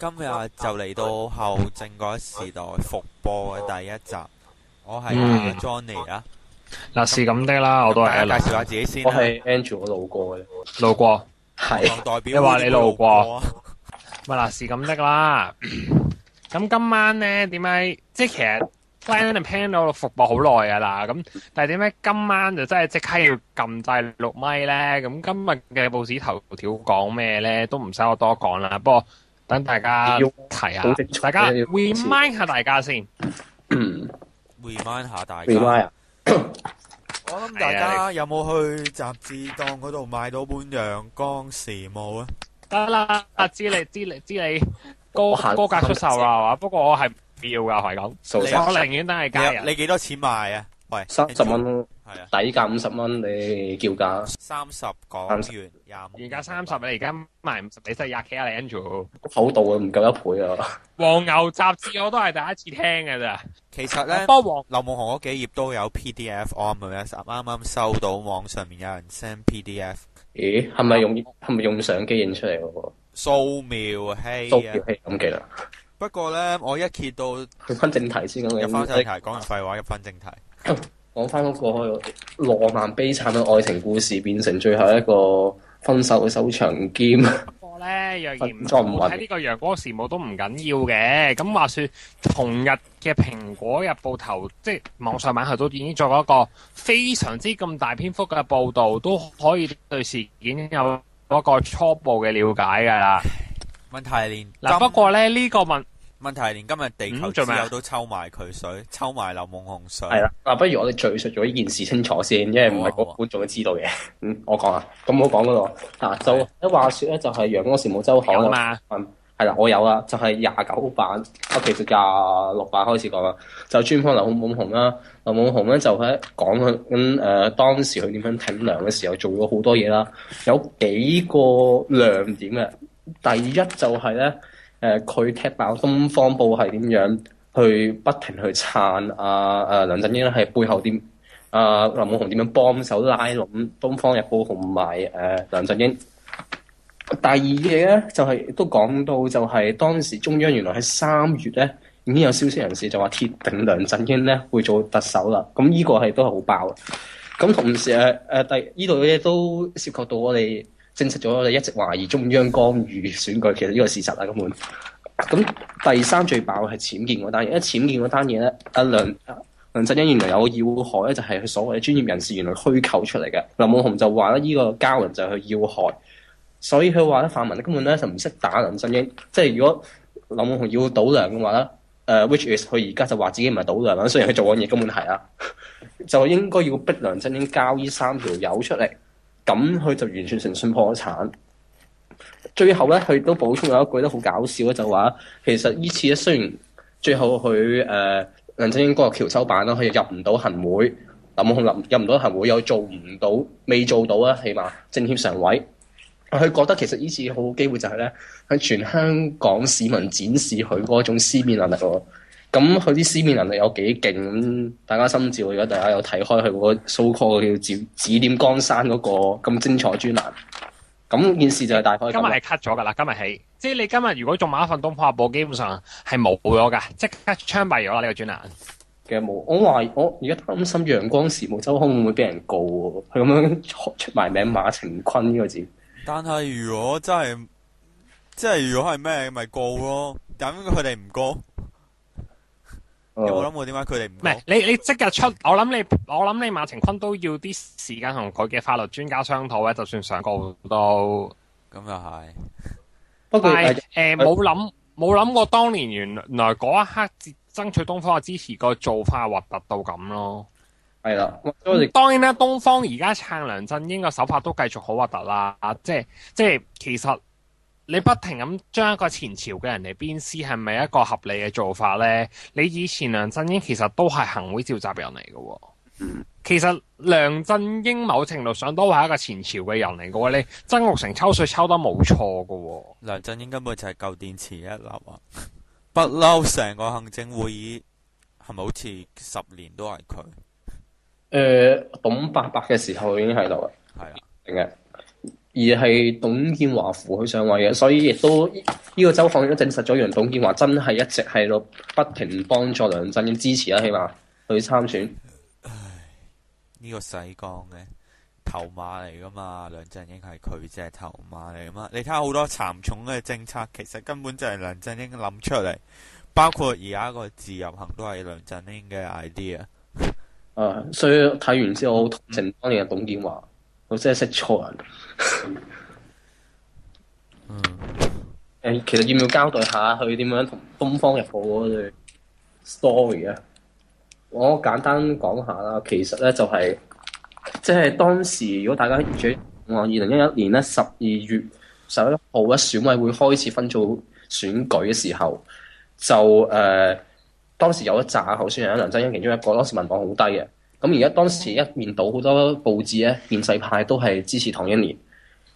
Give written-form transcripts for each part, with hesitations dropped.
今日就嚟到後正改時代復播嘅第一集，我係阿 Johnny 啊。嗱，是咁的啦，我都係介紹下自己先啦。我係 Andrew，我路過嘅。路過，係代表你話你路過啊？咪嗱，是咁的啦。咁今晚咧點解？即係其實 plan and plan 到復播好耐㗎啦。咁但係點解今晚就真係即刻要撳掣錄咪咧？咁今日嘅報紙頭條講咩咧？都唔使我多講啦。不過等大家提下，大家 remind 下大家先。remind 下大家。remind 啊！我諗大家有冇去雜誌檔嗰度買到本《陽光時務》啊？得啦，知你高價出售啦，係嘛？不過我係唔要㗎，係咁。我寧願等係加人。你幾多錢買啊？喂，30蚊，係啊，底價50蚊，你叫價30港元25。原價30，你而家賣50，你真係吔企啊！你 Andrew 厚度啊，唔夠1倍啊！黃牛雜誌我都係第一次聽嘅咋。其實咧，不過劉夢紅嗰幾頁都有 PDF，我啱收到網上面有人 send PDF。咦，係咪用相機影出嚟嗰個？掃描器掃描器咁記啦。不過咧，我一揭到去翻正題先咁樣。入翻正題，講完廢話，入翻正題。講翻嗰個浪漫悲慘嘅愛情故事，變成最後一個分手嘅收場兼。不過咧，若然唔睇呢個陽光時務都唔緊要嘅。咁話說，同日嘅蘋果日報頭，即係網上版頭都已經做咗一個非常之咁大篇幅嘅報導，都可以對事件有一個初步嘅了解㗎啦。問題係連嗱，不過咧呢個問題係連今日地球之友都抽埋佢水，抽埋劉夢紅水。係啦，嗱，不如我哋敘述咗呢件事清楚先，因為唔係個觀眾都知道嘅。我講啊，咁我講嗰度啊，就一話說咧，就係陽光時務週刊嘛。係啦，我有啦，就係29版，其實26版開始講啦，就專訪劉夢紅啦。劉夢紅咧就喺講佢當時佢點樣挺梁嘅時候做咗好多嘢啦，有幾個亮點嘅。第一就係咧，佢踢爆東方報係點樣去不停去撐梁振英咧，係背後點劉夢紅點樣幫手拉攏東方日報同埋梁振英。第二嘢咧就係都講到就係當時中央原來喺3月咧已經有消息人士就話鐵定梁振英咧會做特首啦，咁呢個係都係好爆嘅。咁同時呢度嘢都涉及到我哋證實咗我哋一直懷疑中央干預選舉，其實呢個事實啦根本。咁第三最爆係僭建嗰單嘢，因為僭建嗰單嘢咧，梁振英原來有個要害咧，就係佢所謂嘅專業人士原來虛構出嚟嘅。劉夢紅就話咧，呢個交人就係佢要害。所以佢話咧，泛民根本咧就唔識打梁振英，即係如果劉夢紅要倒梁嘅話咧，which is 佢而家就話自己唔係倒梁啦，雖然佢做緊嘢根本係啊，就應該要逼梁振英交呢3條友出嚟，咁佢就完全誠信破產。最後咧，佢都補充有一句都好搞笑咧，就話其實呢次咧雖然最後佢梁振英嗰個僑州版啦，佢又入唔到行會，劉夢紅入唔到行會又做唔到，未做到啊，起碼政協常委。佢覺得其實呢次好機會就係咧，向全香港市民展示佢嗰種思辨能力喎。咁佢啲思辨能力有幾勁咁，大家心照。如果大家有睇開佢嗰個 so call 叫指點江山嗰個咁精彩專欄，咁件事就係大概。今日係 cut 咗㗎啦，今日起，即係你今日如果仲買一份《東方日報》，基本上係冇咗㗎，即刻槍斃咗啦呢個專欄。嘅冇，我而家擔心陽光時務週刊會唔會俾人告喎？佢咁樣出埋名馬晴坤呢個字。但係如果真係，即係如果係咩咪告咯？點解佢哋唔告？有冇諗過點解佢哋唔告？唔係你即日出，我諗你馬晴坤都要啲時間同佢嘅法律專家商討咧，就算上告都。咁又係。不過冇諗過當年原來嗰一刻爭取東方嘅支持個做法核突到咁咯。係啦，當然啦，東方而家撐梁振英嘅手法都繼續好核突啦。即係其實你不停咁將一個前朝嘅人嚟鞭屍，係咪一個合理嘅做法咧？你以前梁振英其實都係行會召集人嚟嘅喎。其實梁振英某程度上都係一個前朝嘅人嚟嘅喎。你曾鈺成抽稅抽得冇錯嘅喎。梁振英根本就係舊電池一流啊！不嬲成個行政會議係咪好似10年都係佢？董伯伯嘅時候已經喺度啦，係啊，定嘅。而係董建華扶佢上位嘅，所以亦都呢個周刊亦都證實咗，原來董建華真係一直喺度不停幫助梁振英支持啦，起碼去參選。呢個洗光嘅頭馬嚟噶嘛，梁振英係佢隻頭馬嚟噶嘛。你睇下好多參重嘅政策，其實根本就係梁振英諗出嚟，包括而家個自由行都係梁振英嘅 idea。所以睇完之後，我好同情當年嘅董建華，我真係識錯人。其實要唔要交代下佢點樣同《東方日報》嗰對 story 啊？我簡單講下啦。其實咧就係、即係當時，如果大家記得2011年咧12月11號咧，選委會開始分組選舉嘅時候，就當時有一紮候選人，梁振英其中一個，當時民望好低嘅。咁而家當時一面倒好多報紙咧，建制派都係支持唐英年。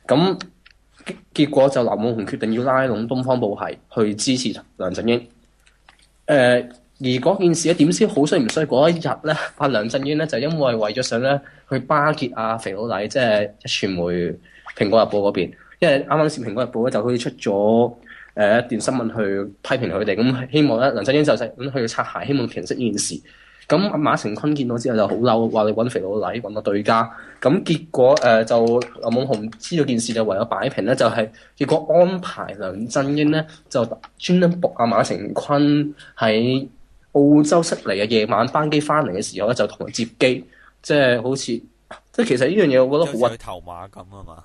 咁結果就林夢熊決定要拉攏東方報系去支持梁振英。而嗰件事咧點知好衰唔衰？嗰一日咧，阿梁振英咧就因為咗想咧去巴結阿肥佬黎，即係傳媒《蘋果日報》嗰邊，因為啱啱先《蘋果日報》咧就好似出咗一段新聞去批評佢哋，咁希望咧梁振英就咁去擦鞋，希望平息呢件事。咁馬成坤見到之後就好嬲，話你揾肥佬黎揾個對家。咁結果就林夢熊知道件事就為咗擺平咧，就係、結果安排梁振英咧就專登仆阿馬成坤喺澳洲悉尼嘅夜晚班機翻嚟嘅時候咧，就同佢接機，即係好似即係其實呢樣嘢，我覺得好核突。頭馬咁啊嘛！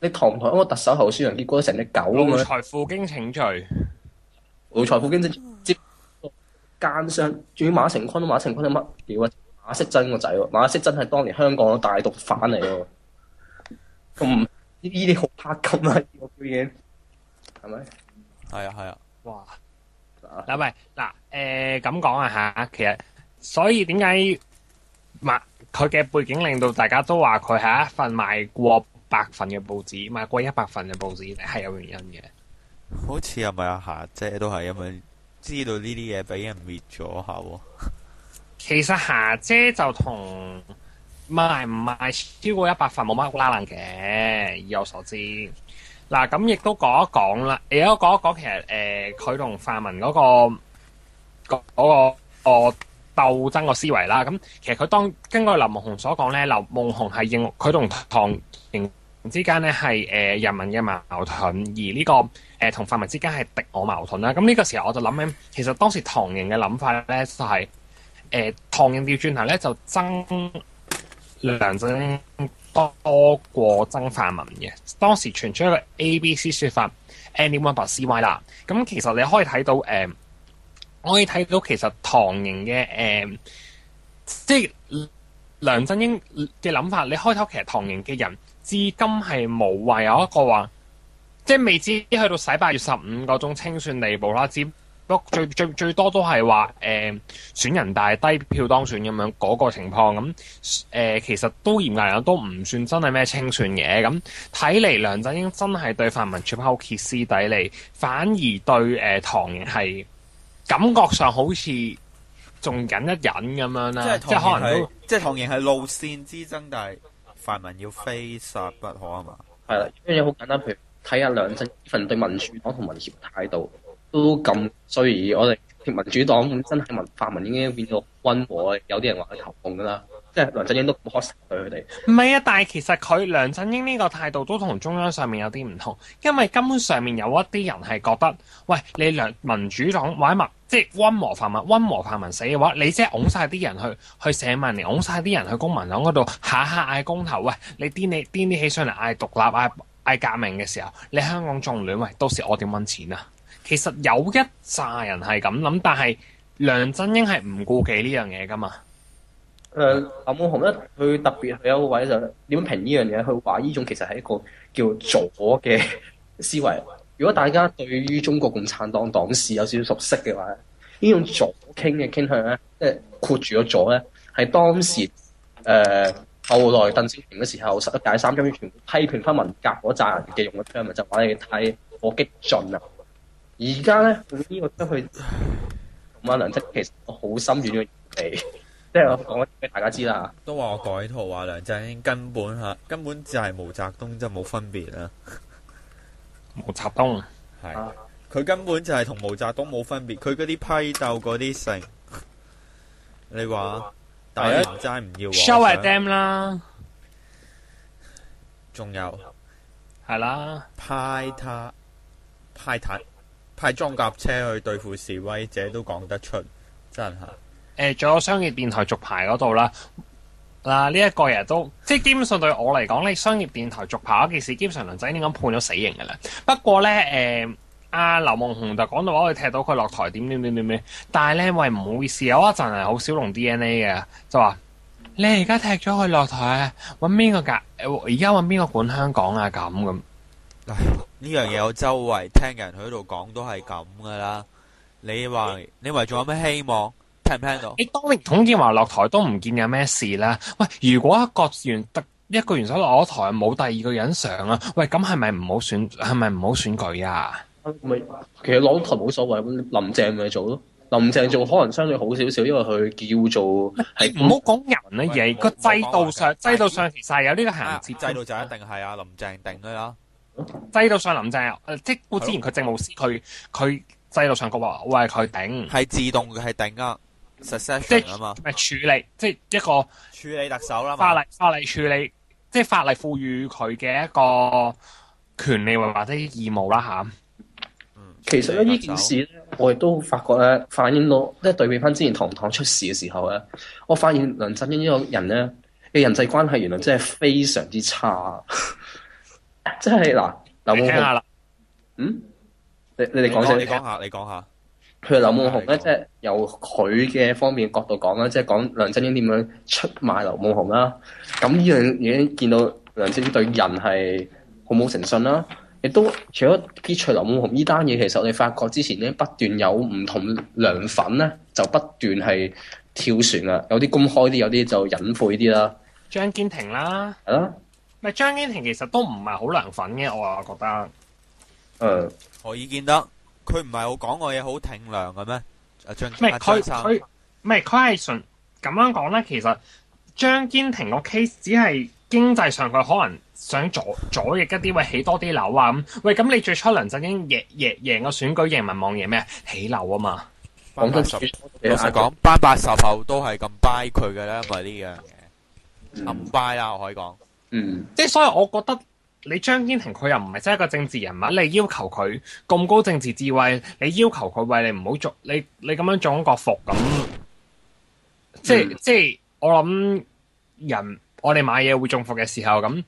你堂唔堂一個特首候選人，結果成隻狗咁樣。奴才負荊請罪，奴才負荊接奸商，仲要馬成坤係乜屌啊？馬惜珍個仔喎，馬惜珍係當年香港嘅大毒販嚟喎。咁呢啲好黑金啊！呢個表演係咪？係啊！哇！嗱咪嗱咁講啊嚇，其實所以點解佢嘅背景令到大家都話佢係一份賣過100份嘅報紙，賣過100份嘅報紙係有原因嘅。好似係咪阿霞姐都係因為知道呢啲嘢俾人滅咗下喎？其實霞姐就同賣唔賣超過100份冇乜拉冷嘅，以我所知。嗱，咁亦都講一講啦，亦都講一講其實佢同泛民嗰個鬥爭個思維啦。咁其實佢根據林夢熊所講咧，林夢熊係認佢同唐營之間咧係人民嘅矛盾，而呢個同泛民之間係敵我矛盾啦。咁呢個時候我就諗起，其實當時唐營嘅諗法咧就係唐營調轉頭咧就爭梁振英多過爭泛民嘅。當時傳出一個 ABC 説法 anyone but CY 啦。咁其實你可以睇到其實唐營嘅即係梁振英嘅諗法。你開頭其實唐營嘅人至今係無謂有一個話，即係未至於去到洗8月15嗰種清算地步啦。只不過最多都係話選人大低票當選咁樣嗰個情況。咁其實都嚴格嚟講都唔算真係咩清算嘅。咁睇嚟梁振英真係對泛民全部歇斯底里，反而對唐營係感覺上好似仲忍一忍咁樣啦。即係可能都即係唐營係路線之爭，但係泛民要非殺不可啊嘛。係啦，呢樣嘢好簡單，譬如睇下梁振英份對民主黨同民協態度都咁衰，而我哋民主黨本身係泛民已經變到溫和，有啲人話佢投共噶啦，即係梁振英都唔可實對佢哋。唔係啊，但係其實梁振英呢個態度都同中央上面有啲唔同，因為根本上面有一啲人係覺得，喂，你民主黨或者即係溫和泛民死嘅話，你即係拱晒啲人去社民連，拱晒啲人去公民黨嗰度下嗌公投，喂，你癲啲起上嚟嗌獨立嗌革命嘅時候，你香港仲亂，喂，到時我點搵錢啊？其實有一紮人係咁諗，但係梁振英係唔顧忌呢樣嘢噶嘛。林夢熊咧，佢特別有一個位就點樣評呢樣嘢？佢話呢種其實係一個叫左嘅思維。如果大家對於中國共產黨黨史有少少熟悉嘅話，呢種左傾嘅傾向咧，即係括住咗左咧，係當時後來鄧小平嘅時候11屆3中全部批評翻文革嗰扎人嘅用嘅槍，咪就話你太過激進啦。而家咧用呢個出去同阿梁振英其實好深遠嘅地，即係我講俾大家知啦都話我改圖話梁振英根本就係毛澤東，真係冇分別啦。毛澤東係啊佢根本就係同毛澤東冇分別，佢嗰啲批鬥嗰啲成，你話大家唔齋唔要 show 我 at them 啦，仲有係啦，派裝甲車去對付示威者都講得出，真係。仲有商業電台續牌嗰度啦。嗱，呢一個人都即係基本上對我嚟講，你商業電台續牌嗰件事，基本上梁振英咁判咗死刑㗎啦。不過咧，阿劉夢熊就講到話，我哋踢到佢落台點，但係咧，喂，唔好意思，有一陣係好少用 DNA 嘅，就話你而家踢咗佢落台，揾邊個㗎？而家揾邊個管香港啊？咁。唉，呢樣嘢我周圍聽人喺度講都係咁噶啦。你話仲有咩希望？聽唔聽到？你當年董建華落台都唔見有咩事啦。喂，如果一個元首落咗台，冇第二個人上啊？喂，咁係咪唔好選舉啊？咪其實攞台冇所謂，咁林鄭咪做咯。林鄭做可能相對好少少，因為佢叫做係唔好講人啊，嘢個制度上其實係有呢個銜接制度就一定係阿林鄭定噶啦。制度上林鄭即係之前佢政務司佢制度上佢話喂佢頂係自動嘅係頂啊 succession 啊嘛，咪處理即係一個處理特首啦嘛。法例處理，即係法例賦予佢嘅一個權利或者義務啦吓。其實咧呢件事咧，我亦都發覺咧，反映到即係對比翻之前唐唐出事嘅時候咧，我發現梁振英呢個人咧嘅人際關係原來真係非常之差。即係嗱，劉夢熊啦，你哋講你講下。譬如劉夢熊咧，即係由佢嘅方面角度講啦，即係講梁振英點樣出賣劉夢熊啦。咁呢樣已經見到梁振英對人係好冇誠信啦。亦都除咗撇除劉夢熊呢單嘢，其實我哋發覺之前咧不斷有唔同梁粉咧，就不斷係跳船啊，有啲公開啲，有啲就隱晦啲啦。張堅庭啦，係啦，咪張堅庭其實都唔係好梁粉嘅，我話覺得。何以見得佢唔係好講個嘢好挺梁嘅咩？張唔係佢係純咁樣講咧。其實張堅庭個 case 只係經濟上佢可能想左翼一啲，喂起多啲樓啊咁。喂，咁你最初梁振英贏個選舉贏民望贏咩？起樓啊嘛。講得老實講，班80後都係咁 buy 佢嘅啦，因為呢樣嘢咁 buy 啦，我可以講。即係所以我覺得你張堅庭佢又唔係真係一個政治人物，你要求佢咁高政治智慧，你要求佢喂你唔好做你咁樣中國服咁，即係我諗我哋買嘢會中伏嘅時候咁，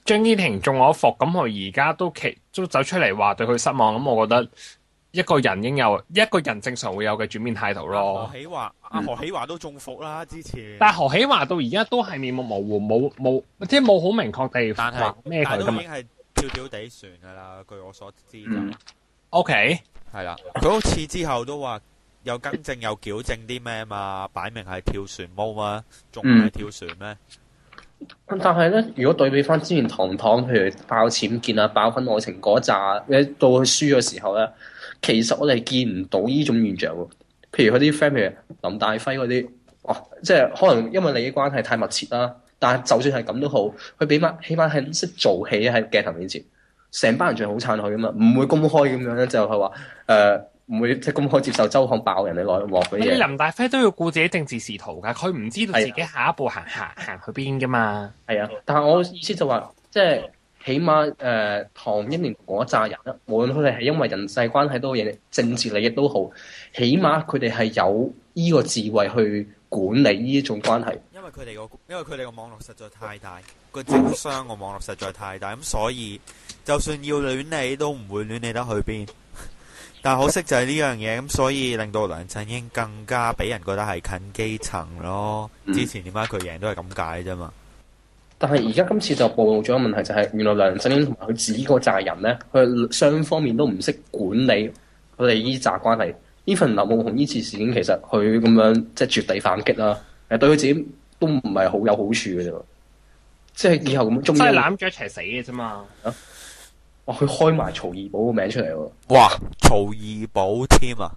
張堅庭中咗伏，咁佢而家都走出嚟話對佢失望，咁我覺得一個人正常會有嘅轉變態度咯。何喜華都中伏啦，之前。但係何喜華到而家都係面目模糊，冇即係冇好明確地話咩佢都已經係跳跳地船噶啦，據我所知就。OK。係啦，佢好似之後都話有更正有矯正啲咩嘛，擺明係跳船毛嘛，仲唔係跳船咩？但係咧，如果對比翻之前唐唐，譬如爆僭建啊、爆婚愛情嗰扎，到佢輸嘅時候咧，其實我哋見唔到呢種現象喎。譬如佢啲 friend，譬如林大輝嗰啲，即係可能因為利益關係太密切啦。但係就算係咁都好，佢起碼係識做戲喺鏡頭面前，成班人仲係好撐佢噶嘛，唔會公開咁樣咧，就係話唔會即係公開接受周刊爆人哋內幕嗰啲嘢。林大輝都要顧自己政治仕途㗎，佢唔知道自己下一步行去邊㗎嘛。係啊，但係我意思就話，即係起碼唐英年嗰一紮人啦，無論佢哋係因為人際關係都好，政治利益都好，起碼佢哋係有呢個智慧去管理呢一種關係。因為佢哋個網絡實在太大，個政商個網絡實在太大，咁所以就算要亂理都唔會亂理得去邊。但可惜就係呢樣嘢，咁所以令到梁振英更加俾人覺得係近基層咯。之前點解佢贏都係咁解啫嘛。但係而家今次就暴露咗個問題，就係原來梁振英同埋佢自己個責人咧，佢雙方面都唔識管理佢哋呢紮關係。呢份劉夢熊呢次事件，其實佢咁樣即係絕地反擊啦，對佢自己都唔係好有好處嘅啫。即係以後咁，即係攬住一齊死嘅啫嘛。哇！佢開埋曹二寶個名出嚟喎。哇！曹二寶添啊！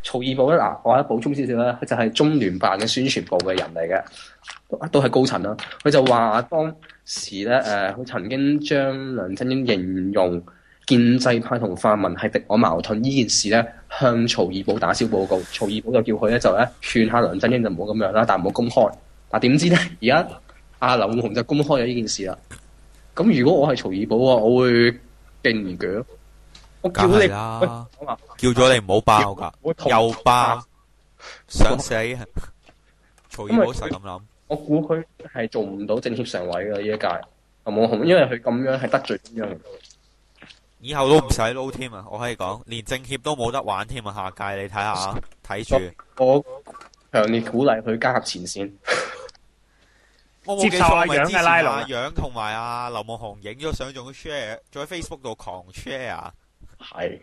曹二寶咧，嗱，我喺補充少少啦，佢就係中聯辦嘅宣傳部嘅人嚟嘅，都係高層啦。佢就話當時咧，佢曾經將梁振英形容建制派同泛民係敵我矛盾呢件事咧，向曹二寶打小報告。曹二寶就叫佢咧就咧勸下梁振英就唔好咁樣啦，但唔好公開。嗱，點知咧而家阿劉夢熊就公開咗呢件事啦。咁如果我係曹二寶啊，我會勁唔腳。我叫你梗係啦，叫咗你唔好爆噶，又爆，想死！曹二寶實咁諗，我估佢係做唔到政協常委嘅呢一屆劉夢熊，因為佢咁樣係得罪中央。以後都唔使撈添啊！我可以講，連政協都冇得玩添啊！下屆你睇下，睇住。我強烈鼓勵佢加入前線。我冇記錯，接受阿咪之前楊嘅拉攏阿楊同埋阿劉夢熊影咗相，仲 share，仲喺 Facebook 度狂 share。係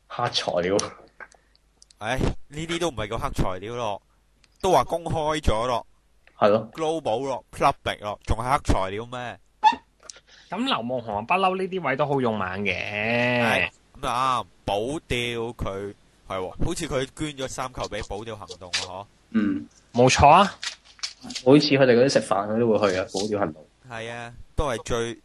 黑材料。唉，呢啲都唔係叫黑材料咯，都話公開咗咯係咯， ，global 咯，public 咯，仲係黑材料咩？咁劉夢熊不嬲呢啲位都好勇猛嘅。咁啊，保釣佢係喎，好似佢捐咗3球俾保釣行動啊，嗯，冇錯啊。每次佢哋嗰啲食飯，佢都會去嘅保釣行動。係啊，都係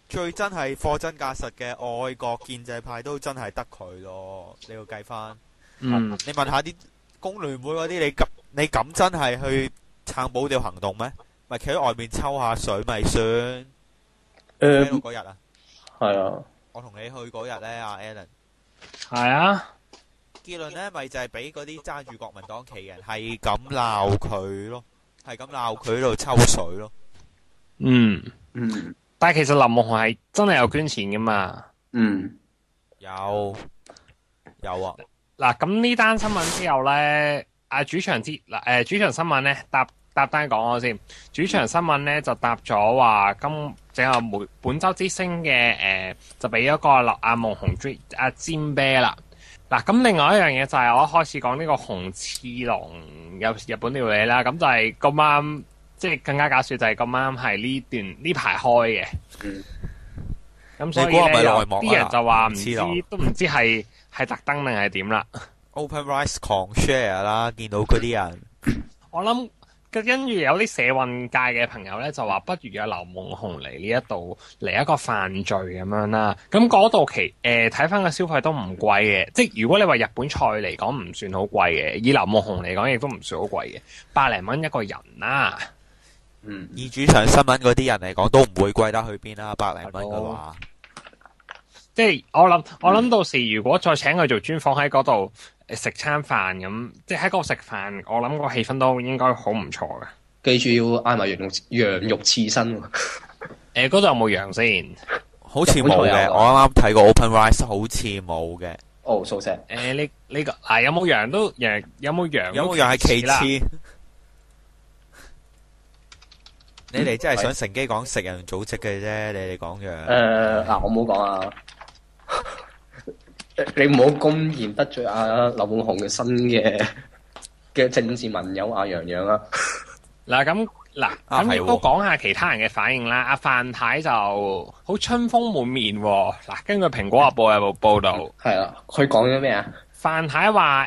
最真係貨真價實嘅愛國建制派，都真係得佢咯。你要計翻，嗯，你問下啲工聯會嗰啲，你敢真係去撐保釣行動咩？咪企喺外面抽下水咪算。嗰日啊，係啊，我同你去嗰日咧，阿 Alan 係啊。結論咧，咪就係俾嗰啲揸住國民黨旗嘅人係咁鬧佢咯，係咁鬧佢喺度抽水咯。嗯，嗯但係其實林夢熊係真係有捐錢噶嘛？嗯，有啊，嗱，咁呢單新聞之後咧，主場新聞咧答單講我先。主場新聞咧就答咗話整個本周之星嘅就俾咗個阿夢熊阿尖啤啦。嗱，咁另外一樣嘢就係我一開始講呢個紅翅龍有日本料理啦，咁就係咁啱，即係更加搞笑就係咁啱係呢排開嘅。嗯，咁所以你估係咪咧，內幕啊啲人就話唔知，紅翅龍都唔知係特登定係點啦。 Open Rice 狂 share 啦，見到嗰啲人，我諗跟住有啲社運界嘅朋友咧就話，不如有劉夢熊嚟呢一度嚟一個犯罪咁樣啦。咁嗰度睇翻個消費都唔貴嘅，即係如果你話日本菜嚟講唔算好貴嘅，以劉夢熊嚟講亦都唔算好貴嘅，100零蚊一個人啦。嗯，以主場新聞嗰啲人嚟講，都唔會貴得去邊啦，100零蚊嘅話。即係我諗到時如果再請佢做專訪喺嗰度食餐飯咁，即係喺嗰度食飯，我諗個氣氛都應該好唔錯嘅。記住要嗌埋羊肉刺身喎。嗰度有冇羊先？好似冇嘅，日本菜有我啱啱睇過 Open Rice，好似冇嘅。哦，素食。呢個有冇羊都有冇羊？有冇羊係其啦。次。你哋真係想乘機講食人組織嘅啫，你哋講羊。嗱，我冇講啊。你唔好公然得罪阿劉夢熊嘅新嘅政治盟友阿楊洋啊！咁亦都講下其他人嘅反應啦。阿范太就好春風滿面喎。嗱，根據蘋果日報有報道，係啊，佢講咗咩啊？范太話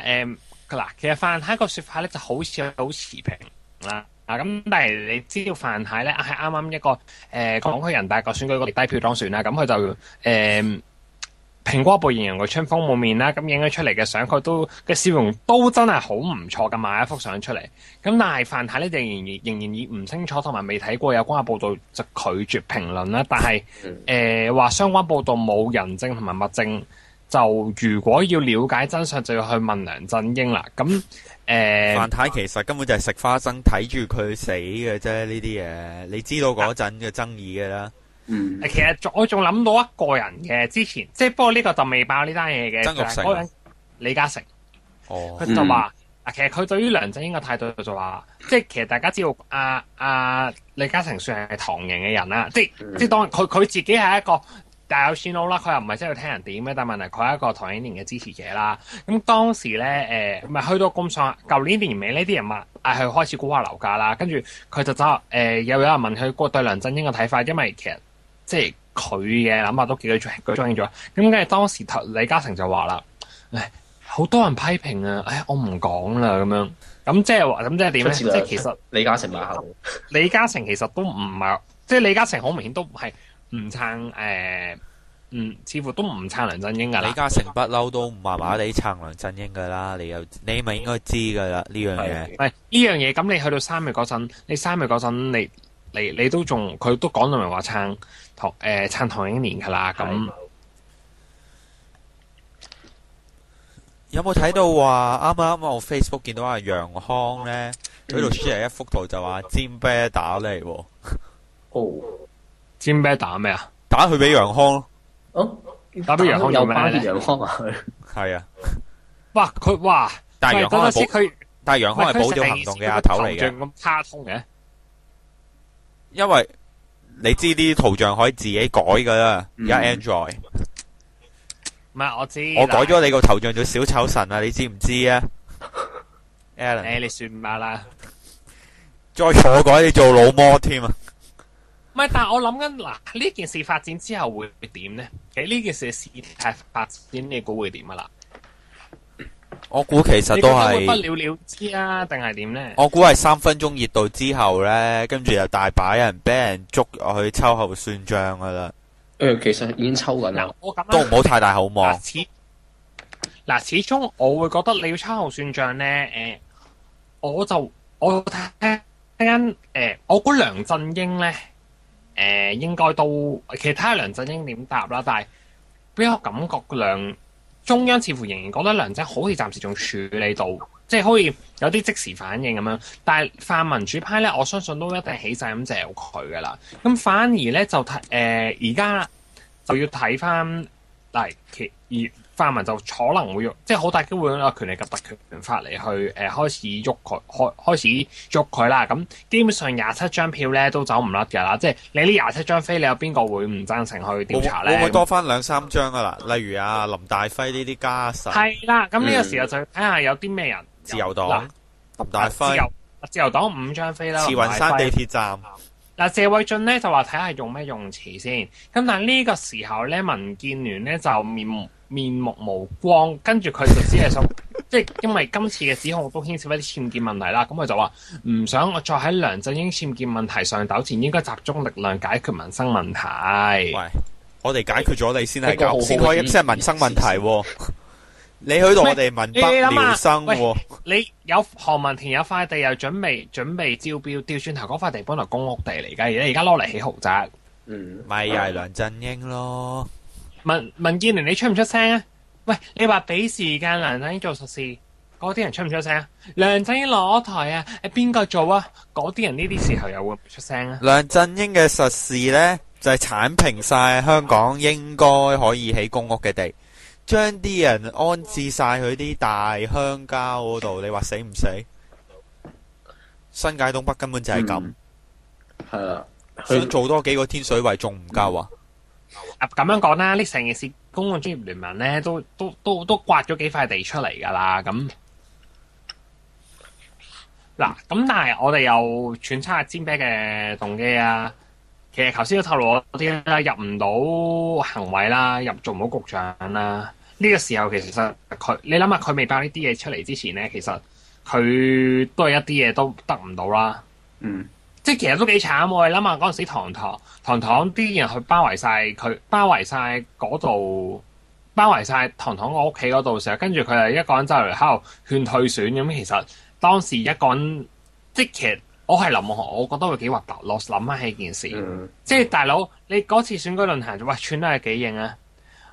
其實范太個説法咧就好似好持平啦。咁但係你知道范太咧係啱啱一個港區人大個選舉個低票當選啦，咁佢就蘋果報形容佢春風滿面啦，咁影咗出嚟嘅相，佢都嘅笑容都真係好唔錯嘅，買一幅相出嚟。咁但係范太咧仍然以唔清楚同埋未睇過有關嘅報道就拒絕評論啦。但係話相關報道冇人證同埋物證，就如果要了解真相就要去問梁振英啦。咁范太其實根本就係食花生睇住佢死嘅啫，呢啲嘢你知道嗰陣嘅爭議嘅啦。其實我仲諗到一個人嘅，之前即係不過呢個就未爆呢單嘢嘅，曾鈺成嗰個人李嘉誠。佢就話其實佢對於梁振英嘅態度就話，即係其實大家知道李嘉誠算係唐營嘅人啦，即係當然佢自己係一個大有錢佬啦，佢又唔係真係要聽人點嘅，但係問題佢係一個唐英年嘅支持者啦。咁當時咧咪去到咁上，舊年年尾呢啲人話佢開始估下樓價啦，跟住佢就走又有人問佢對梁振英嘅睇法，因為其實即係佢嘅諗法都幾舉中意咗。咁跟住當時李嘉誠就話啦，好多人批評啊，唉，我唔講啦咁樣。咁即係話，咁即係點咧？即係其實李嘉誠把口，李嘉誠其實都唔係，即係李嘉誠好明顯都係唔撐似乎都唔撐梁振英噶啦。李嘉誠不嬲都麻麻地撐梁振英噶啦，你咪應該知噶啦呢樣嘢。係呢樣嘢，咁你去到3月嗰陣，你都仲佢都講到明話撐唐英年噶啦。咁有冇睇到話啱啱我 Facebook 見到阿楊康咧，佢度 share 一幅圖就話煎啤打嚟喎。哦，煎啤打咩啊？打佢俾楊康咯。哦，打俾楊康做咩咧？楊康啊，係啊。哇！但係楊康係佢，但係楊康係保咗行動嘅阿頭嚟嘅。咁卡通嘅，因為你知啲圖像可以自己改噶啦，而家 Android。唔係我知，我改咗你個頭像做小丑神啊！你知唔知啊 ？Alan，你算吧啦。再錯改你做老魔添啊！唔係，但係我諗緊嗱，呢件事發展之後會點呢？其實呢件事嘅事態發展，你估會點啊？嗱，我估其實都係不了了之啊，定係點呢？我估係3分鐘熱度之後呢，跟住又大把人俾人捉去秋後算賬噶啦。其實已經抽緊啦。都唔好太大口望。始終我會覺得你要秋後算賬呢。我睇緊我估梁振英呢。應該都其他梁振英點答啦，但係俾我感覺中央似乎仍然覺得梁振英好似暫時仲處理到，即係可以有啲即時反應咁樣。但係泛民主派咧，我相信都一定起晒咁嚼佢噶啦。咁反而咧就睇而家就要睇翻嗱，而泛民就可能會用，即係好大機會用個權力及特權法嚟去開始喐佢，開始喐佢啦。咁基本上27張票咧都走唔甩㗎啦。即係你呢27張飛，你有邊個會唔贊成去調查咧？會唔會多翻2-3張啊？啦，例如林大輝呢啲家臣。係啦，咁呢個時候就睇下有啲咩人。自由黨林大輝。自由黨5張飛啦。慈雲山地鐵站。嗱，謝偉俊咧就話睇下用咩用詞先。咁但係呢個時候咧，民建聯咧就面目無光，跟住佢就只係想，即係因為今次嘅指控都牽涉一啲僭建問題啦，咁佢就話唔想我再喺梁振英僭建問題上糾纏，應該集中力量解決民生問題。喂，我哋解決咗你先係搞，先可以先係民生問題喎。你去到我哋民不聊生喎。你有何文田有塊地又準備招標，調轉頭嗰塊地本來公屋地嚟㗎，而家攞嚟起豪宅。咪又係梁振英咯。民建聯你出唔出聲啊？喂，你話俾時間梁振英做實事，嗰啲人出唔出聲啊？梁振英落台啊，邊個做啊？嗰啲人呢啲時候又會唔出聲啊？梁振英嘅實事呢，就係剷平晒香港應該可以起公屋嘅地，將啲人安置晒佢啲大鄉郊嗰度，你話死唔死？新界東北根本就係咁，係啦，想做多幾個天水圍仲唔夠啊？咁樣講啦，呢成件事公共專業聯盟咧都刮咗幾塊地出嚟㗎啦，咁嗱，咁但係我哋又揣測煎啤嘅動機啊，其實頭先都透露嗰啲啦，入唔到行委啦，做唔到局長啦，呢個時候其實你諗下佢未爆呢啲嘢出嚟之前咧，其實佢都係一啲嘢都得唔到啦。即係其實都幾慘喎！你諗下嗰陣時堂啲人去包圍晒佢，包圍晒嗰度，包圍晒堂個屋企嗰度時候，跟住佢係一個人走嚟喺度勸退選咁。其實當時一個人，即係其實我係林夢雄，我覺得會幾核突咯。諗翻起件事，即係大佬你嗰次選舉論壇，喂串得係幾型啊！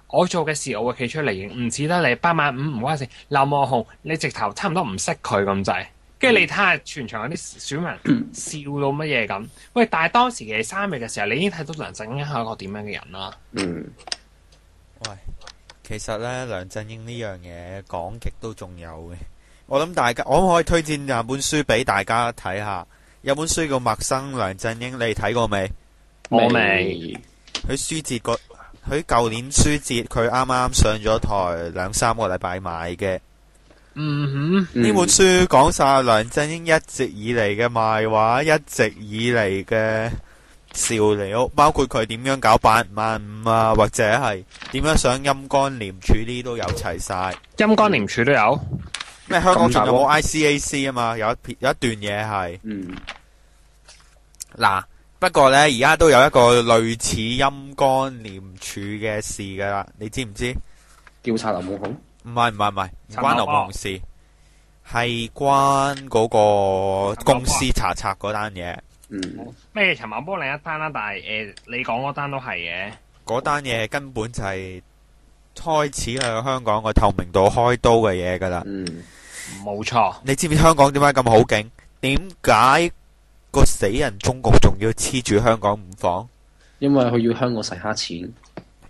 我做嘅事我會企出嚟認，唔似得你805唔關事。林夢雄你直頭差唔多唔識佢咁滯。跟住你睇下全場有啲選民笑到乜嘢咁，喂！但係當時其實3月嘅時候，你已經睇到梁振英係一個點樣嘅人啦。喂，其實咧梁振英呢樣嘢講極都仲有嘅。我諗大家，我可唔可以推薦兩本書俾大家睇下？有本書叫《陌生梁振英》，你睇過未？我未。佢書節佢舊年書節，佢啱啱上咗台2-3個禮拜買嘅。呢本書講晒梁振英一直以嚟嘅賣畫，一直以嚟嘅笑料，包括佢點樣搞8.5啊，或者係點樣上陰乾廉署呢都有齊晒。陰乾廉署都有。咩香港仲有冇 ICAC 啊嘛？有一段嘢係。嗱，不過呢，而家都有一個類似陰乾廉署嘅事噶啦，你知唔知？調查劉夢熊？唔係，唔關劉夢熊事，係關嗰個公司查冊嗰單嘢。咩陳茂波另一單啦，但係你講嗰單都係嘅。嗰單嘢根本就係開始向香港個透明度開刀嘅嘢噶啦。冇錯。你知唔知香港點解咁好勁？點解個死人中國仲要黐住香港唔放？因為佢要香港洗黑錢，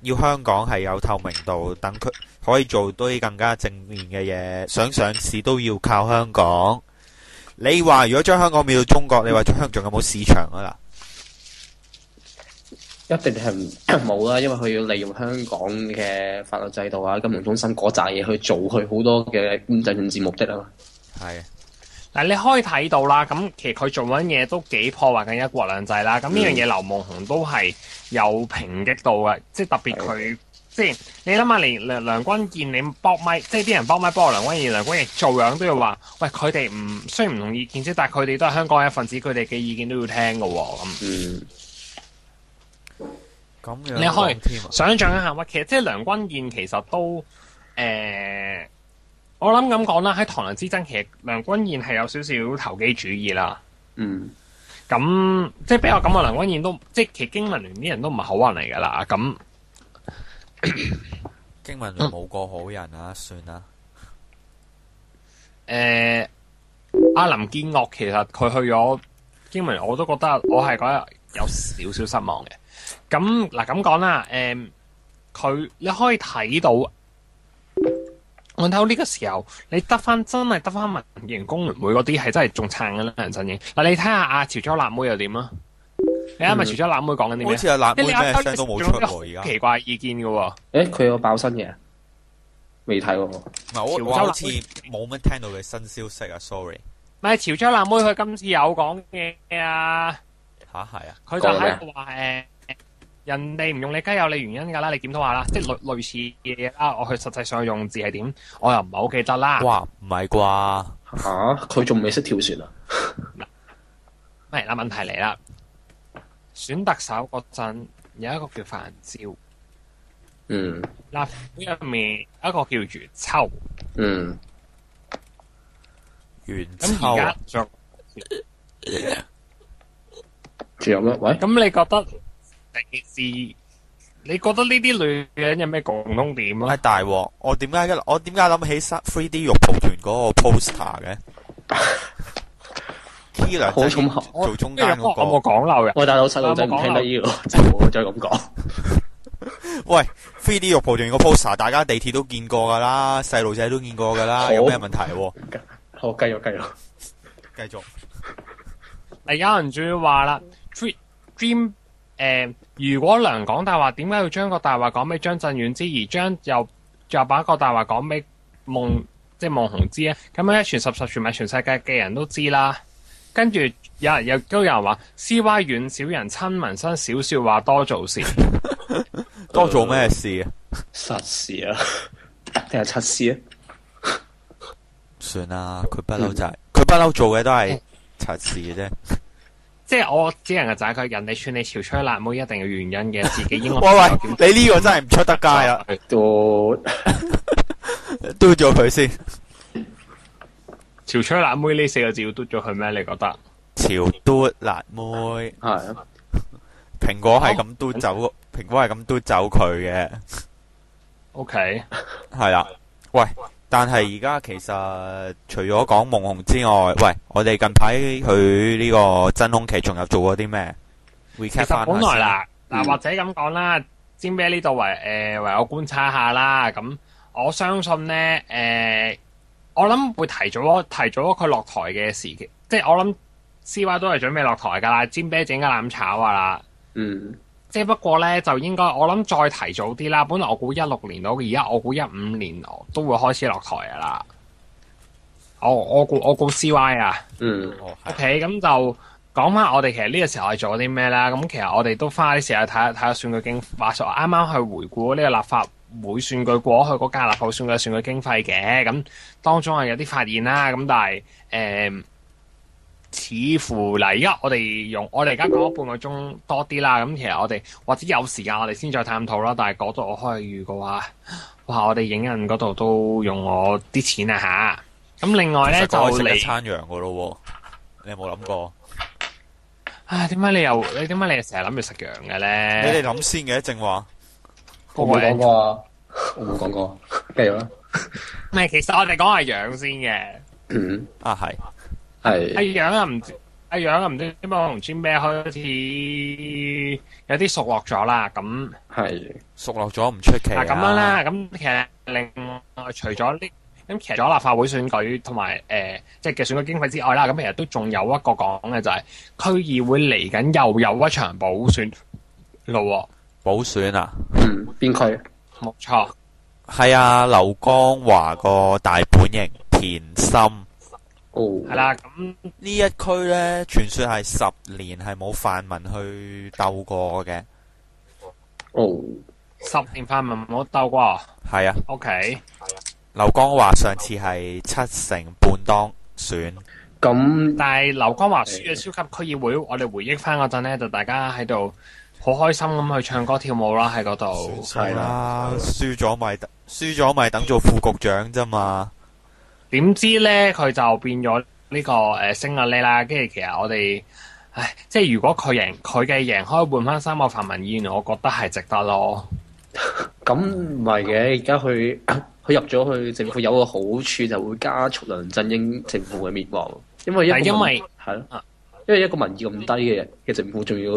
要香港係有透明度，等佢可以做多啲更加正面嘅嘢。想上市都要靠香港。你話如果將香港變到中國，你話香港仲有冇市場啊啦？一定係冇啦，因為佢要利用香港嘅法律制度啊、金融中心嗰扎嘢去做佢好多嘅經濟政治目的啊嘛。係。嗱，你可以睇到啦，咁其實佢做緊嘢都幾破壞緊一國兩制啦。咁呢樣嘢劉夢熊都係有抨擊到嘅，即係特別佢，即係你諗下，連梁君彥你搏咪，即係啲人搏咪搏梁君彥，梁君彥做樣都要話，喂，佢哋雖然唔同意見啫，但係佢哋都係香港一份子，佢哋嘅意見都要聽㗎喎。咁你可以想象一下，喂，其實即係梁君彥其實都我諗咁講啦，喺唐梁之爭，其實梁君彥係有少少投機主義啦。咁即係比較咁嘅梁君彥都，即係其實經民聯啲人都唔係好人嚟噶啦。咁經民聯冇個好人啊，算啦。阿林建岳其實佢去咗經民聯，我都覺得我係覺得有少少失望嘅。咁嗱咁講啦，佢你可以睇到，我睇到呢個時候，你真係得翻民建聯工聯會嗰啲係真係仲撐緊梁振英。嗱，你睇下阿潮州辣妹又點啊？你啱咪潮州辣妹講緊啲咩？好似阿辣妹咩聲都冇出喎，而家奇怪意見嘅喎。佢有爆新嘢，未睇喎。唔係我好似冇乜聽到嘅新消息啊 ，sorry。唔係潮州辣妹佢今次有講嘅啊。吓係啊？佢就喺度話人哋唔用你雞有你原因㗎啦，你檢討下啦，即係類似嘅嘢啦。我佢實際上用字係點，我又唔係好記得啦。哇，唔係啩？佢仲未識跳船啊？嗱，問題嚟啦。選特首嗰陣有一個叫范椒，立法會入面有一個叫袁秋，袁秋咁而家仲有咩？喂，咁你覺得你覺得呢啲女人有咩共通點啊？係大鑊！我點解諗起 3D 肉蒲團嗰個 poster 嘅？K 梁振英做中間嗰個，我冇講漏嘅。喂，大佬細路仔唔聽得呢個，就唔好再咁講。喂，3D 肉蒲團個 poster， 大家地鐵都見過噶啦，細路仔都見過噶啦，有咩問題？好，繼續。有人仲要話啦 ，Dream 如果梁講大話，點解要將個大話講俾張震遠知，而又把個大話講俾即係夢熊知咧？咁樣一傳十，十傳埋全世界嘅人都知啦。跟住都有人話 CY 遠少人親民生少說話多做事，多做咩事啊？實事啊，定係測試啊？算啦，佢不嬲就係佢不嬲做嘅都係測試嘅啫。即係我只能夠讚佢，人哋串你潮吹辣妹一定有原因嘅，自己應該。喂，你呢個真係唔出得街啊！嘟咗佢先。潮吹辣妹呢4個字要嘟咗佢咩？你覺得？潮嘟辣妹係蘋果係咁嘟走，蘋果係咁嘟走佢嘅。OK，係啦。喂，但係而家其實除咗講夢熊之外，喂，我哋近排佢呢個真空期仲有做過啲咩？其實本來啦，或者咁講啦，尖啤呢度為我觀察下啦。咁我相信咧，我諗會提早佢落台嘅時期，即係我諗 CY 都係準備落台噶啦，尖啤整嘅攬炒噶啦。即係不過咧，就應該我諗再提早啲啦。本來我估16年到，而家我估15年都會開始落台噶啦。我估 CY 啊。OK，咁就講翻我哋其實呢個時候係做咗啲咩啦？咁其實我哋都花啲時間睇下選舉經話說啱啱去回顧呢個立法會選舉過去嗰屆立法會選舉嘅選舉經費嘅，咁當中係有啲發現啦。咁但係似乎嗱，而家我哋而家講咗半個鐘多啲啦。咁其實我哋或者有時間我哋先再探討啦。但係嗰度我可以預嘅話，哇！我哋影印嗰度都用我啲錢啊吓。咁另外咧就嚟食餐羊噶咯喎，你有冇諗過？唉，點解你又成日諗住食羊嘅咧？你哋諗先嘅正話，我冇講過啊，我冇講過，繼續啦。唔係，其實我哋講係羊先嘅。嗯，啊係。阿羊啊，唔知點解我同 Jim Bear 開始有啲熟絡咗啦。咁係熟絡咗唔出奇啊。咁樣啦。咁其實另外除咗呢，咁其實咗立法會選舉同埋即係嘅選舉經費之外啦，咁其實都仲有一個講嘅就係區議會嚟緊又有一場補選咯。補選啊？邊區？冇錯，係啊，劉江華個大本營田心。係啦，咁呢一區咧，傳說係10年係冇泛民去鬥過嘅。哦，10年泛民冇鬥過。係啊。OK。劉江華上次係7成半當選。咁但係劉江華輸咗超級區議會，我哋回憶翻嗰陣咧，就大家喺度好開心咁去唱歌跳舞啦，喺嗰度。係啦，輸咗咪等做副局長啫嘛。點知咧佢就變咗呢個升阿呢啦，跟住其實我哋，即係如果佢嘅贏可以換翻3個泛民議員，我覺得係值得咯。咁唔係嘅，而家佢入咗去政府有個好處就會加速梁振英政府嘅滅亡，因為係咯，因為一個民意咁低嘅政府，仲要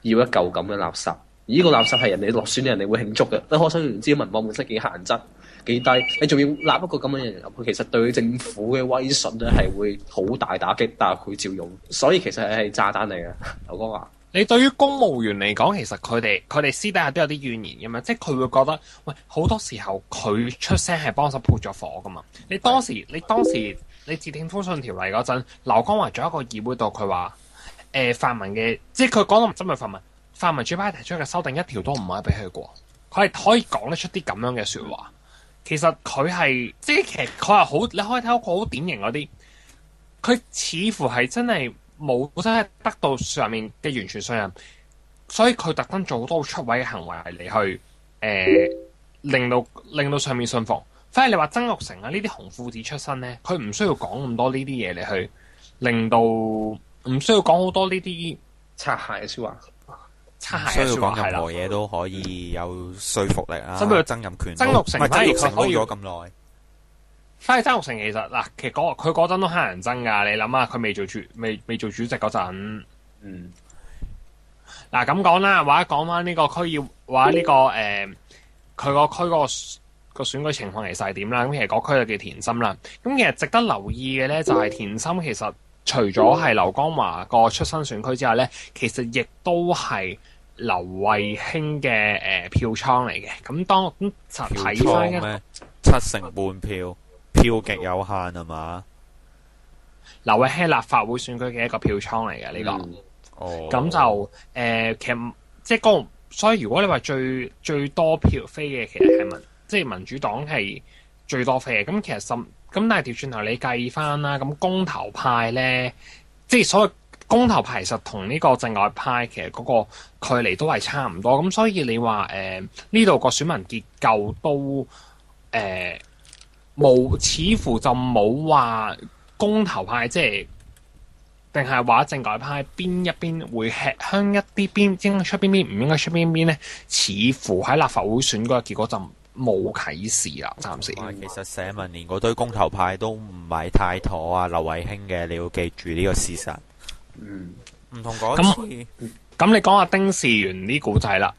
一嚿咁嘅垃圾，而呢個垃圾係人哋落選，人哋會慶祝嘅。你可想而知民望本身幾限質。幾低？你仲要立一個咁嘅人入去，其實對政府嘅威信咧係會好大打擊，但係佢照用，所以其實係炸彈嚟嘅。劉江華，你對於公務員嚟講，其實佢哋私底下都有啲怨言嘅嘛，即係佢會覺得，喂，好多時候佢出聲係幫手撥咗火噶嘛。你當時你致電封信條例嗰陣，劉江華仲有一個議會度，佢話泛民嘅，即係佢講到唔針對泛民主派提出嘅修訂一條都唔可以俾佢過，佢係可以講得出啲咁樣嘅説話。其實佢係，即係其實佢係好，你可以睇到佢好典型嗰啲，佢似乎係真係冇真係得到上面嘅完全信任，所以佢特登做好多出位嘅行為嚟去令到上面信服。反而你話曾鈺成啊呢啲紅褲子出身咧，佢唔需要講咁多呢啲嘢嚟去令到，唔需要講好多呢啲擦鞋嘅説話。需要講任何嘢都可以有說服力啊！曾蔭權，曾鈺成反而佢可以咗咁耐。反而曾鈺成其實嗱，其實佢嗰陣都乞人憎㗎。你諗下，佢未做主席嗰陣，嗱咁講啦，或者講翻呢個區議，或者呢個佢個區個選舉情況其實係點啦？咁其實嗰區就叫田心啦。咁其實值得留意嘅咧，就係田心其實。除咗係劉江華個出身選區之外咧，其實亦都係劉慧卿嘅票倉嚟嘅。咁當就睇翻咩7成半票極有限係嘛？劉慧卿立法會選舉嘅一個票倉嚟嘅呢個。咁就其實即係嗰個，所以如果你話最多票飛嘅，其實係即係民主黨係最多飛嘅。咁其實咁但係調轉頭你計翻啦，咁公投派咧，即係所謂公投派其實同呢個政改派其實嗰個距離都係差唔多，咁所以你話呢度個選民結構都似乎就冇話公投派即係定係話政改派邊一邊會吃香一啲，邊應該出邊邊唔應該出邊邊咧，似乎喺立法會選舉嘅結果就冇啟示啦，暫時。其實社民連嗰堆公投派都唔係太妥啊，劉慧卿嘅，你要記住呢個事實。唔同嗰次。咁你講下丁士元呢古仔啦。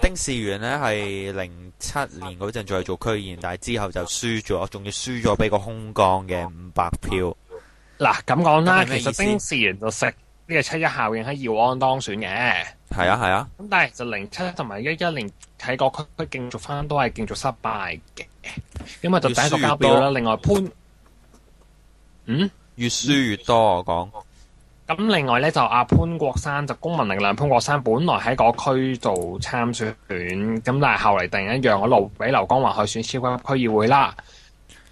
丁士元呢係07年嗰陣再做區議員，但係之後就輸咗，仲要輸咗俾個空降嘅500票。嗱咁講啦，其實丁士元就食呢個7·1效應喺耀安當選嘅。係啊係啊。咁但係就07同埋11年喺個區競逐翻都係競逐失敗嘅，因為就第一個交表啦。另外潘，越輸越多我講。咁另外咧就阿潘國山就公民力量潘國山，本來喺嗰區度參選，咁但係後嚟突然間讓咗路俾劉江華去選超級區議會啦，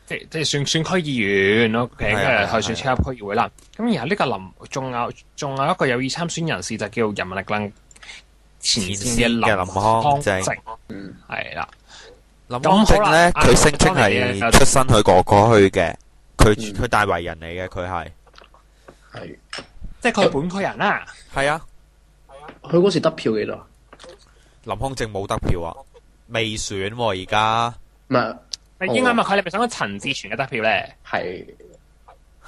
即係選區議員 OK，跟住去選超級區議會啦。咁然後呢個仲有一個有意參選人士就叫人民力量前線嘅林康正，係啦。林康正咧，佢聲稱係出身佢哥哥去嘅，佢大圍人嚟嘅，佢係即係佢本區人啦。係啊，佢嗰時得票幾多？林康正冇得票啊，未選喎而家。唔係，應該咪佢哋咪想講陳志全嘅得票咧？係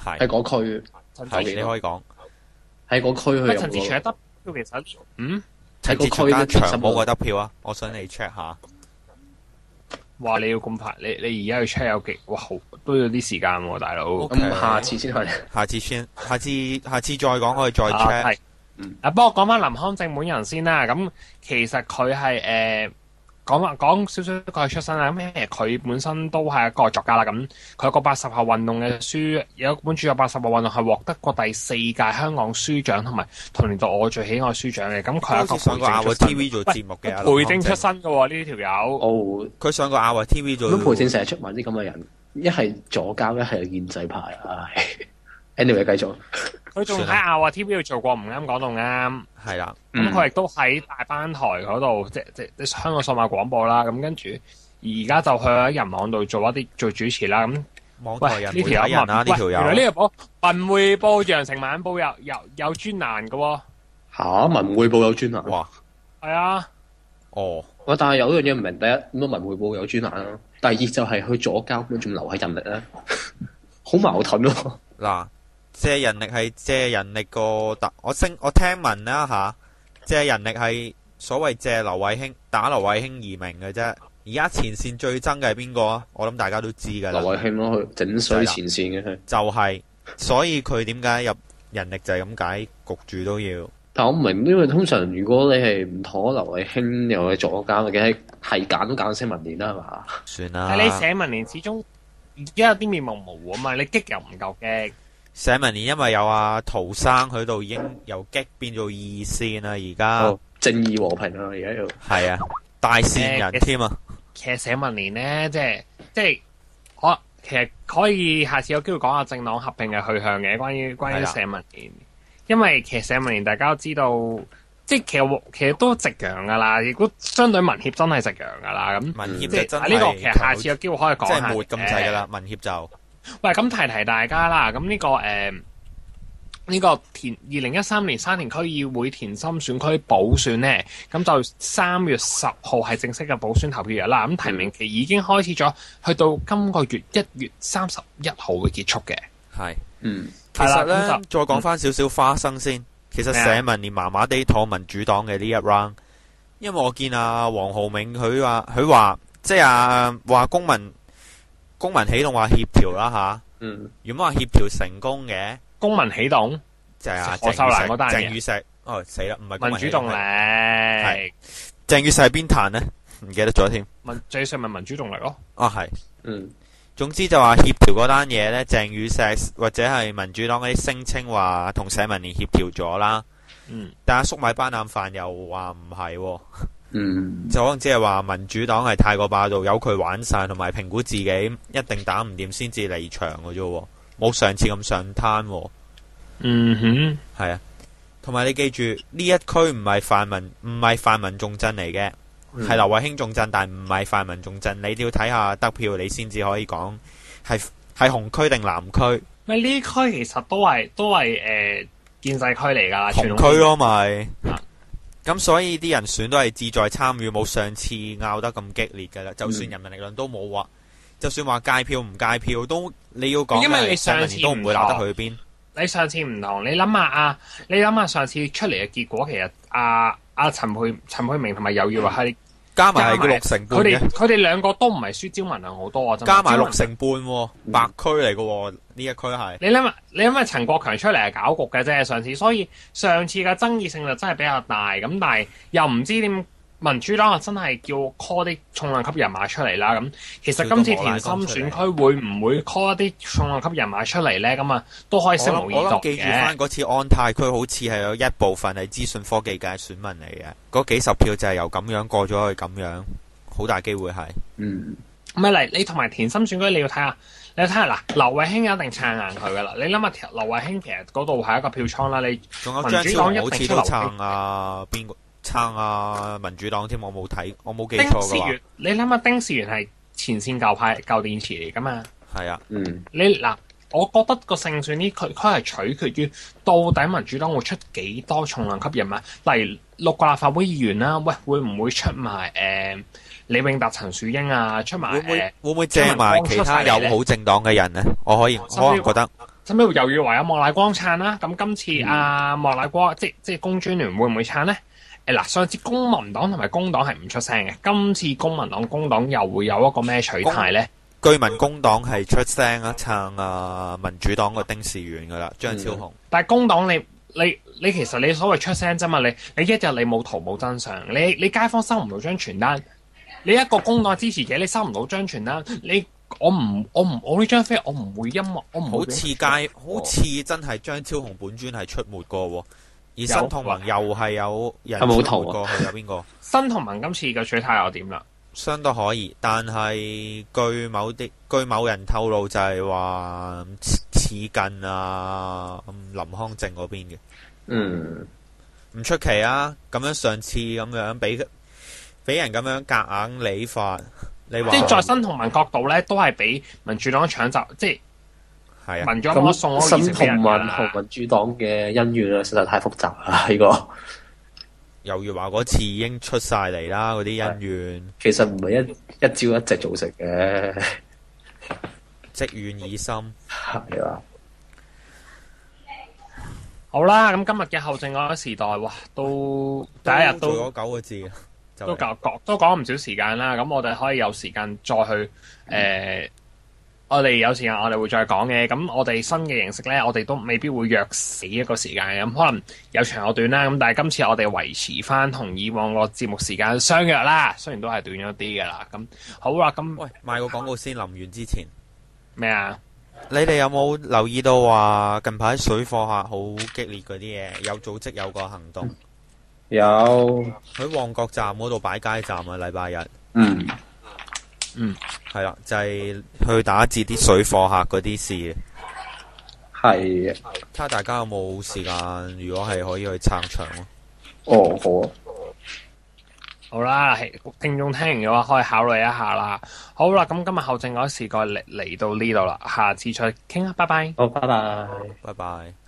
喺嗰區，係你可以講喺嗰區去。陳志全嘅得票其實陳志全間長冇個得票啊，我想你 check 下。哇！你要咁排，你而家去 check 有幾？哇，都要啲時間喎，大佬。咁下次先去。下次再講，可以再 check。係。不過講翻林康正本人先啦。咁其實佢係講少少佢出身啦。咁佢本身都係一個作家啦。咁佢有個80後運動嘅書，有一本著作80後運動係獲得過第4屆香港書獎同埋同年度我最喜愛書獎嘅。咁佢係一個上過亞運 TV 做節目嘅，培正出身嘅喎呢條友。哦，佢上過亞運 TV 做。咁培正成日出埋啲咁嘅人，一係左膠，一係建制派。Anyway， 繼續。佢仲喺亞運 TV 度做過，唔啱講到啱。係啦。咁佢亦都喺大班台嗰度，即香港數碼廣播啦。咁跟住而家就去喺人網度做主持啦。咁網台人呢條友呢條友。原來呢個文匯報、羊城晚報有專欄嘅喎。嚇！文匯報有專欄。哇！係啊。哦。但係有一樣嘢唔明，第一咁文匯報有專欄啦，第二就係佢左膠咁仲留喺人力咧，好矛盾咯。嗱。借人力係借人力個我聽聞啦吓，借人力係所謂借劉慧卿打劉慧卿而名嘅啫。而家前線最憎嘅係邊個啊？我諗大家都知噶啦。劉慧卿咯，佢整衰前線嘅佢。就係，所以佢點解入人力就係咁解，焗住都要。但我唔明，因為通常如果你係唔妥劉慧卿又係左膠嘅，係揀都揀社民連啦，係嘛？算啦。但係你社民連始終而家有啲面目模糊啊嘛，你激又唔夠激。社民連因為有阿陶生喺度，已經由激變做二線啦，而家正義和平啊，而家要係啊，大線人添啊。其實社民連咧，即係我其實可以下次有機會講下政黨合併嘅去向嘅，關於社民連，因為其實社民連大家都知道，即係其實都夕陽噶啦，如果相對民協真係夕陽噶啦，咁民協就真係呢個其實下次有機會可以講下，即係沒咁滯噶啦，民協就。喂，咁提大家啦，咁呢個2013年沙田區議會田心選區補選呢，咁就3月10號係正式嘅補選投票日啦。咁提名期已經開始咗，去到今個月1月31號會結束嘅。係，其實咧，再講翻少少花生先。其實社民連麻麻地妥民主黨嘅呢一 round，因為我見阿黃浩銘佢話即係話公民起動話協調啦吓，如果話協調成功嘅，公民起動就係阿何秀蘭嗰單嘢。鄭宇碩，死啦，唔係民主動力。係鄭宇碩係邊壇呢？唔記得咗添。最上咪民主動力咯。係。總之就話協調嗰單嘢呢，鄭宇碩或者係民主黨嗰啲聲稱話同社民連協調咗啦。但係粟米斑腩飯又話唔係。就可能只係話民主黨係太過霸道，由佢玩晒，同埋評估自己一定打唔掂先至離場嘅啫，冇上次咁上攤。係啊，同埋你記住呢一區唔係泛民重鎮嚟嘅，係劉慧卿重鎮，但唔係泛民重鎮。你都要睇下得票，你先至可以講係紅區定藍區。咪呢區其實都係建制區嚟噶，紅區咯咪。咁所以啲人選都係志在參與，冇上次拗得咁激烈㗎啦。就算人民力量都冇話，就算話戒票唔戒票，都你要講，因為你上次都唔會鬧得去邊。你上次唔同，你諗下上次出嚟嘅結果，其實陳佩明同埋游耀華係加埋係個6成半嘅。佢哋兩個都唔係輸招民量好多啊，加埋6成半，白區嚟嘅呢一區係。你諗下陳國強出嚟係搞局嘅啫，上次，所以上次嘅爭議性就真係比較大。咁但係又唔知點民主黨啊真係叫 call 啲重量級人馬出嚟啦。咁其實今次田心選區會唔會 call 一啲重量級人馬出嚟咧？咁啊都可以拭目以待我諗記住翻嗰次安泰區好似係有一部分係資訊科技界選民嚟嘅，嗰幾十票就係由咁樣過咗去咁樣，好大機會係。唔係嚟，你同埋田心選區你要睇下。你睇下嗱，劉慧卿一定撐硬佢噶啦。你諗下，劉慧卿其實嗰度係一個票倉啦。你仲有張超雄好似都撐啊，邊個撐啊？民主黨添，我冇睇，我冇記錯嘅話。你諗下，丁士元係前線舊派舊電池嚟噶嘛？係啊，你嗱，我覺得個勝算呢，佢係取決於到底民主黨會出幾多重量級人物，例如6個立法會議員啦，喂，會唔會出埋李永達、陳樹英啊，出埋會唔會借埋其他友好政黨嘅人呢？我可能覺得，甚至乎又要話有莫乃光撐啦。咁今次莫乃光即係工專聯會唔會撐呢？嗱，上次公民黨同埋工黨係唔出聲嘅，今次公民黨、工黨又會有一個咩取態呢？據聞工黨係出聲啊，撐民主黨個丁士元噶啦，張超雄。但係工黨你其實你所謂出聲啫嘛，你一日你冇圖冇真相，你街坊收唔到張傳單。你一個工黨支持者，你收唔到張傳單，我呢張飛我唔會我唔好似真係張超雄本尊係出沒過喎，而新同盟又係有人出沒過，係有邊個？新同盟今次嘅取態又點啦？相當可以，但係據某人透露就係話似近啊林康正嗰邊嘅，唔出奇啊！咁樣上次咁樣俾人咁樣夾硬理法，你話即係在新同盟角度咧，都係俾民主黨搶走，即係民主黨送咗新同盟同民主黨嘅恩怨啊，實在太複雜啦！呢個猶如話嗰次已經出晒嚟啦，嗰啲恩怨其實唔係一朝一夕造成嘅，積怨已深。係啊，好啦，咁今日嘅後政改時代，哇，都第一日都做咗9個字。都講唔少時間啦，咁我哋可以有時間再去我哋有時間我哋會再講嘅。咁我哋新嘅形式咧，我哋都未必會約死一個時間嘅，咁可能有長有短啦。咁但係今次我哋維持翻同以往個節目時間相約啦，雖然都係短咗啲㗎啦。咁好啦，咁喂，賣個廣告先，臨完之前咩啊？你哋有冇留意到話近排水貨客好激烈嗰啲嘢？有組織有個行動。有喺旺角站嗰度擺街站啊，禮拜日。係啦，就係去打折啲水貨客嗰啲事。係。睇下大家有冇時間，如果係可以去撐場咯。哦，好啊。好啦，聽眾聽完嘅話可以考慮一下啦。好啦，咁今日後政改時代嚟到呢度啦，下次再傾啦，拜拜。好，拜拜。拜拜。